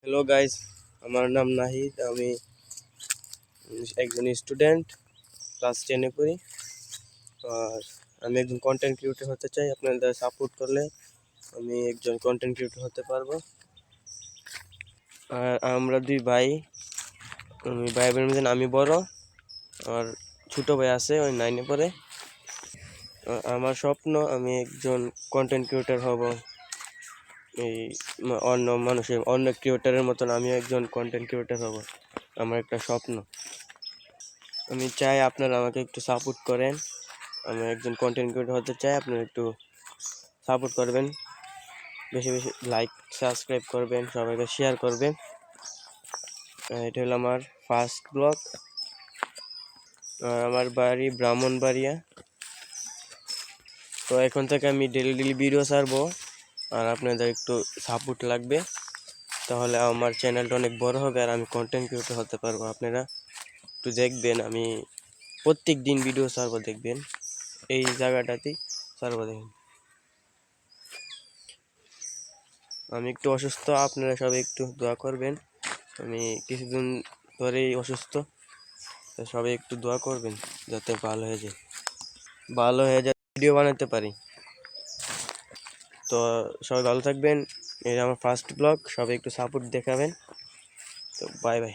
Hello guys, আমার নাম নাহিদ। আমি একজন স্টুডেন্ট, ক্লাস 10-এ পড়ি। আর আমি একজন কন্টেন্ট ক্রিয়েটর হতে চাই। আপনাদের সাপোর্ট করলে আমি একজন কন্টেন্ট ক্রিয়েটর হতে পারবো। আর আমরা দুই ভাই, ভাই বোনের মধ্যে আমি বড়, আর ছোটো ভাই আছে, ওই 9-এ পড়ে। আমার স্বপ্ন আমি একজন কন্টেন্ট ক্রিয়েটর হব। এই অন্য ক্রিয়েটরের মতন আমিও একজন কন্টেন্ট ক্রিয়েটর হব, আমার একটা স্বপ্ন। আমি চাই আপনারা আমাকে একটু সাপোর্ট করেন। আমি একজন কন্টেন্ট ক্রিয়েটর হতে চাই, আপনারা একটু সাপোর্ট করবেন, বেশি বেশি লাইক সাবস্ক্রাইব করবেন, সবাইকে শেয়ার করবেন। এটা হলো আমার ফার্স্ট ব্লগ। আমার বাড়ি ব্রাহ্মণবাড়িয়া। তো এখন থেকে আমি ডেলি ভিডিও ছাড়বো, আর আপনাদের একটু সাপোর্ট লাগবে, তাহলে আমার চ্যানেলটা অনেক বড় হবে আর আমি কন্টেন্ট ক্রিয়েটর হতে পারবো। আপনারা একটু দেখবেন, আমি প্রত্যেক দিন ভিডিও ছাড়বো, দেখবেন এই জায়গাটাতেই ছাড়বো। দেখেন আমি একটু অসুস্থ, আপনারা সবাই একটু দোয়া করবেন। আমি কিছুদিন ধরেই অসুস্থ, তো সবাই একটু দোয়া করবেন যাতে ভালো হয়ে যায় ভিডিও বানাতে পারি। তো সবাই ভালো থাকবেন। এটা আমার ফার্স্ট ব্লগ, সবাই একটু সাপোর্ট দেখাবেন। তো বাই বাই।